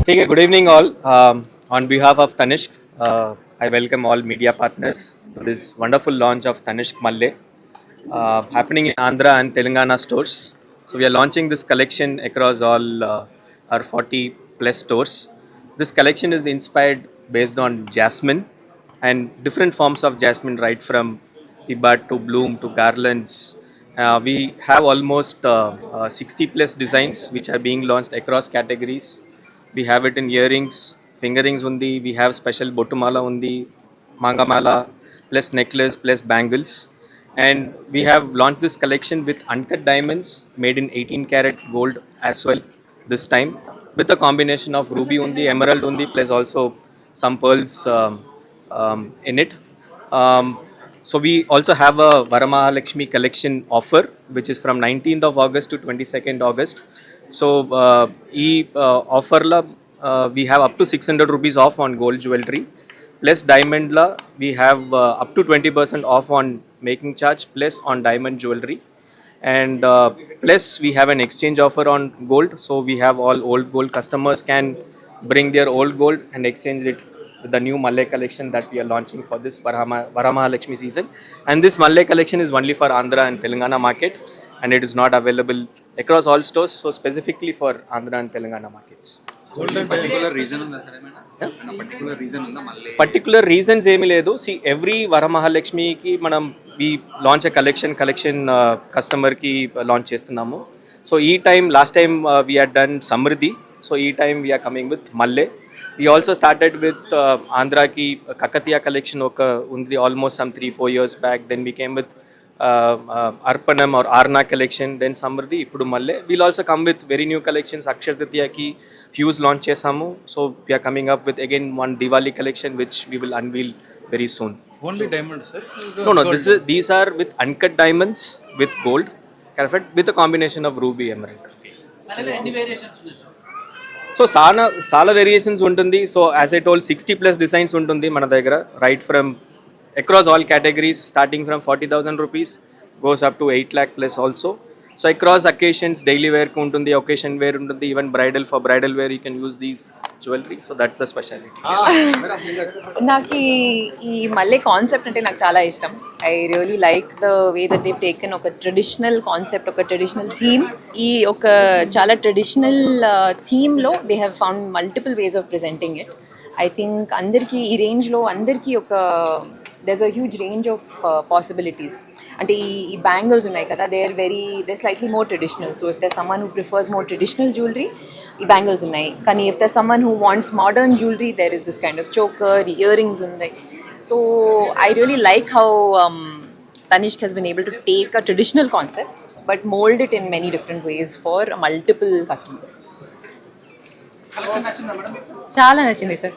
Okay, good evening all. On behalf of Tanishq, I welcome all media partners to this wonderful launch of Tanishq Malle, happening in Andhra and Telangana stores. So we are launching this collection across all our 40 plus stores. This collection is inspired based on jasmine and different forms of jasmine, right from the bud to bloom to garlands. We have almost 60 plus designs which are being launched across categories. We have it in earrings, fingerings undi, we have special bottumala undi, mangamala, plus necklace, plus bangles. And we have launched this collection with uncut diamonds made in 18 karat gold as well this time, with a combination of ruby undi, emerald undi, plus also some pearls in it. Um, so we also have a Varamahalakshmi collection offer, which is from 19th of August to 22nd August. So offer la we have up to 600 rupees off on gold jewelry. Plus diamond la we have up to 20% off on making charge plus on diamond jewelry. And plus we have an exchange offer on gold. So we have all old gold customers can bring their old gold and exchange it with the new Malle collection that we are launching for this Varamahalakshmi season. And this Malle collection is only for Andhra and Telangana market, and it is not available across all stores. So specifically for Andhra and Telangana markets. Particular reason ఉందా సరే madam particular reason ఉందా మళ్ళీ particular reasons ఏమీ లేదు. See every వరమహాలక్ష్మికి మనం వి launch collection కస్టమర్కి launch చేస్తున్నాము. So ఈ time last time we had done Samriddhi. So ఈ టైం వీఆర్ కమింగ్ విత్ మల్లె. We also started with Andhra ki Kakatiya collection oka undi almost some 3-4 years back. Then we came with Arpanam or Arna collection. Then Samriddhi, Ippudu Malle. We'll also come with very new collections. Akshaya Tritiya ki fuse launch chesamu. So we are coming up with again one Diwali collection which we will unveil very soon. Only diamonds, sir? No, these are with uncut diamonds with gold, with a combination of ruby emerald. So చాలా variations ఉంటుంది. So as I told 60 plus designs ఉంటుంది మన దగ్గర, right from across all categories starting from 40,000 rupees goes up to 8 lakh plus also. So across occasions daily వేర్కి ఉంటుంది, occasion wear ఉంటుంది, even for bridal where you can use these jewellery. So that's the speciality. నాకు ఈ మళ్ళీ concept అంటే నాకు చాలా ఇష్టం. I really like the way that they've taken ఒక ట్రెడిషనల్ కాన్సెప్ట్, ఒక ట్రెడిషనల్ థీమ్. ఈ ఒక చాలా ట్రెడిషనల్ థీమ్లో they have found multiple ways of presenting it. I think అందరికీ ఈ రేంజ్లో అందరికీ ఒక there's a huge range of possibilities. అంటే ఈ బ్యాంగిల్స్ ఉన్నాయి కదా, they slightly more traditional. So if there someone who prefers more traditional jewellery, ఈ బ్యాంగిల్స్ ఉన్నాయి. కానీ if there someone who wants modern jewellery, there is this kind of choker, earrings ఉన్నాయి. So I really like how Tanishq has been able to take a traditional concept but mold it in many different ways for multiple customers. చాలా నచ్చింది sir.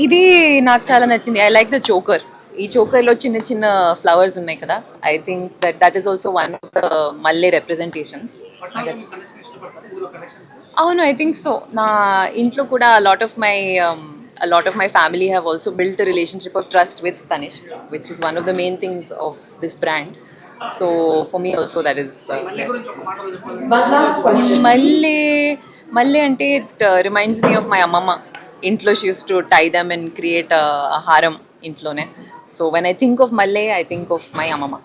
ఇది నాకు చాలా నచ్చింది. I like the choker. ఈ చోకర్లో చిన్న చిన్న ఫ్లవర్స్ ఉన్నాయి కదా, I think that is also one of the మల్లె రిప్రజెంటేషన్స్. అవును, ఐ థింక్ సో. నా ఇంట్లో కూడా a lot of my family have also built a relationship of trust with Tanishq, which is one of the main things of this brand. So for me also that is Malle ante it reminds me of my ammama. Intlo she used to tie them and create a haram intlone. So when I think of Malle, I think of my ammama.